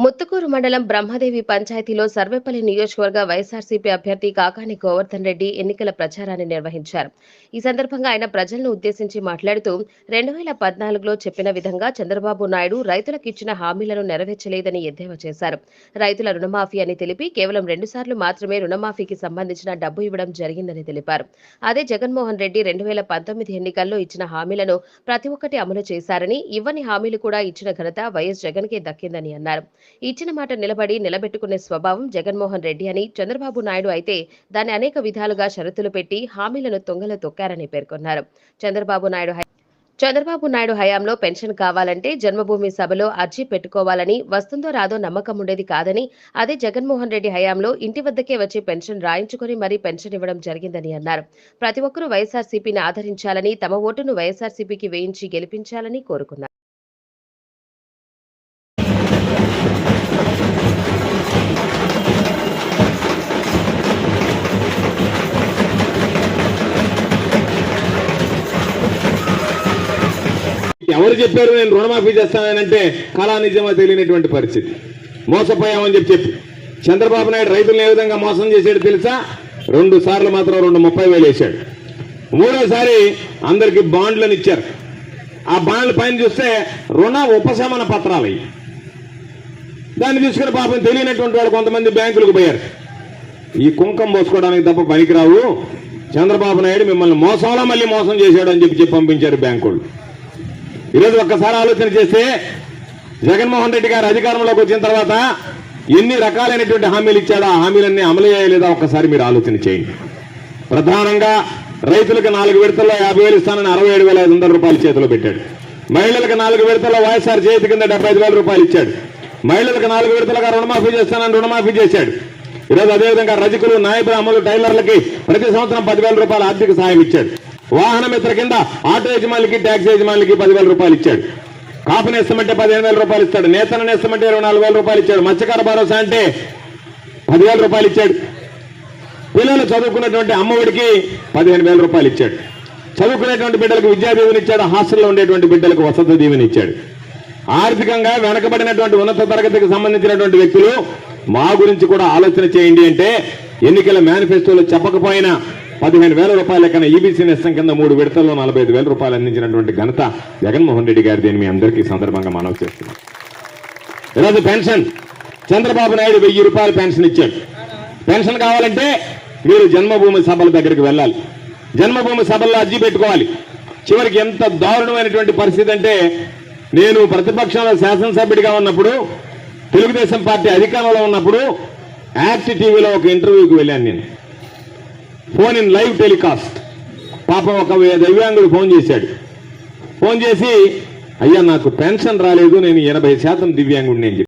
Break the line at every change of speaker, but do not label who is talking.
ముత్తుకూరు మండలం బ్రహ్మదేవి పంచాయతీలో సర్వేపల్లి నియోజకవర్గ వైఎస్ఆర్సీపీ అభ్యర్థి కాకాని గోవర్ధన్ రెడ్డి ఎన్నికల ప్రచారాన్ని నిర్వహించారు. ఈ సందర్భంగా ఆయన ప్రజలను ఉద్దేశించి మాట్లాడుతూ 2014లో చెప్పిన విధంగా చంద్రబాబు నాయుడు రైతులకు ఇచ్చిన హామీలను నెరవేర్చలేదని ఎద్దేవా చేశారు. రైతుల రుణమాఫీ అని తెలిపి కేవలం 2 సార్లు మాత్రమే రుణమాఫీకి సంబంధించిన డబ్బు ఇవ్వడం జరిగిందని తెలిపారు. అదే జగన్మోహన్ రెడ్డి 2019 ఎన్నికల్లో ఇచ్చిన హామీలను ప్రతి ఒక్కటి అమలు చేశారని, ఇవ్వని హామీలు కూడా ఇచ్చిన ఘనత వైఎస్ జగన్కే దక్కిందని అన్నారు. ఇచ్చిన మాట నిలబెట్టుకునే స్వభావం జగన్మోహన్ రెడ్డి అని, చంద్రబాబు నాయుడు అయితే దాన్ని అనేక విధాలుగా షరతులు పెట్టి హామీలను తుంగలో తొక్కారని పేర్కొన్నారు. చంద్రబాబు నాయుడు హయాంలో పెన్షన్ కావాలంటే జన్మభూమి సభలో అర్జీ పెట్టుకోవాలని, వస్తుందో రాదో నమ్మకం ఉండేది కాదని, అదే జగన్మోహన్ రెడ్డి హయాంలో ఇంటి వద్దకే వచ్చి పెన్షన్ రాయించుకుని మరీ పెన్షన్ ఇవ్వడం జరిగిందని అన్నారు. ప్రతి ఒక్కరూ వైఎస్ఆర్సీపీని ఆదరించాలని, తమ ఓటును వైఎస్ఆర్సీపీకి వేయించి గెలిపించాలని కోరుకున్నారు.
ఎవరు చెప్పారు నేను రుణమాఫీ చేస్తానంటే కళా నిజమా తెలియనటువంటి పరిస్థితి. మోసపోయామని చెప్పి చంద్రబాబు నాయుడు రైతులను ఏ విధంగా మోసం చేశాడు తెలుసా? 2 సార్లు మాత్రం 30,000 వేశాడు. 3ఓసారి అందరికి బాండ్లను ఇచ్చారు. ఆ బాండ్ల పైన చూస్తే రుణ ఉపశమన పత్రాలు అయ్యి దాన్ని తీసుకుని పాపం తెలియనటువంటి వాళ్ళు కొంతమంది బ్యాంకులకు పోయారు. ఈ కుంకం పోసుకోవడానికి తప్ప పనికిరావు, చంద్రబాబు నాయుడు మిమ్మల్ని మోసంలో మళ్ళీ మోసం చేశాడు అని చెప్పి పంపించారు బ్యాంకులు. ఈరోజు ఒక్కసారి ఆలోచన చేస్తే జగన్మోహన్ రెడ్డి గారు అధికారంలోకి వచ్చిన తర్వాత ఎన్ని రకాలైనటువంటి హామీలు ఇచ్చాడో ఆ హామీలన్నీ అమలు చేయలేదా ఒక్కసారి మీరు ఆలోచన చేయండి. ప్రధానంగా రైతులకు 4 విడతల్లో 50,000 ఇస్తానని 67,500 రూపాయలు చేతిలో పెట్టాడు. మహిళలకు 4 విడతల్లో వైఎస్ఆర్ చేతి కింద 75,000 రూపాయలు ఇచ్చాడు. మహిళలకు 4 విడతలుగా రుణమాఫీ చేస్తానని రుణమాఫీ చేశాడు. ఈరోజు అదేవిధంగా రజకులు, నాయ బ్రాహ్మణులు, టైలర్లకి ప్రతి సంవత్సరం 10,000 రూపాయల ఆర్థిక సహాయం ఇచ్చాడు. వాహన మిత్ర కింద ఆటో యజమానులకి, ట్యాక్సీ యజమానులకి 10,000 రూపాయలు ఇచ్చాడు. కాపు నేస్తామంటే 15,000 రూపాయలు ఇస్తాడు. నేతన నేస్తామంటే 24,000 రూపాయలు ఇచ్చాడు. మత్స్యకార భరోసా అంటే 10,000 రూపాయలు ఇచ్చాడు. పిల్లలు చదువుకున్నటువంటి అమ్మఒడికి 15,000 రూపాయలు ఇచ్చాడు. చదువుకునేటువంటి బిడ్డలకు విద్యా దీవెన ఇచ్చాడు. హాస్టల్లో ఉండేటువంటి బిడ్డలకు వసతి దీవెన ఇచ్చాడు. ఆర్థికంగా వెనకబడినటువంటి ఉన్నత తరగతికి సంబంధించినటువంటి వ్యక్తులు మా గురించి కూడా ఆలోచన చేయండి అంటే ఎన్నికల మేనిఫెస్టోలో చెప్పకపోయినా 15,000 రూపాయల కన్నా ఈబీసీ నేస్తం కింద 3 విడతల్లో 45,000 రూపాయలు అందించినటువంటి ఘనత జగన్మోహన్ రెడ్డి గారిది అని మీ అందరికీ సందర్భంగా మనవి చేస్తున్నాం. ఈరోజు పెన్షన్ చంద్రబాబు నాయుడు 1000 రూపాయలు పెన్షన్ ఇచ్చాడు. పెన్షన్ కావాలంటే మీరు జన్మభూమి సభల దగ్గరికి వెళ్ళాలి. జన్మభూమి సభల్లో అర్జీ పెట్టుకోవాలి. చివరికి ఎంత దారుణమైనటువంటి పరిస్థితి అంటే, నేను ప్రతిపక్షంలో శాసనసభ్యుడిగా ఉన్నప్పుడు, తెలుగుదేశం పార్టీ అధికారంలో ఉన్నప్పుడు యాక్ట్ టీవీలో ఒక ఇంటర్వ్యూకి వెళ్ళాను. నేను ఫోన్ ఇన్ లైవ్ టెలికాస్ట్. పాపం ఒక దివ్యాంగుడు ఫోన్ చేశాడు. ఫోన్ చేసి, అయ్యా నాకు పెన్షన్ రాలేదు, నేను 80% దివ్యాంగుడిని అని చెప్పి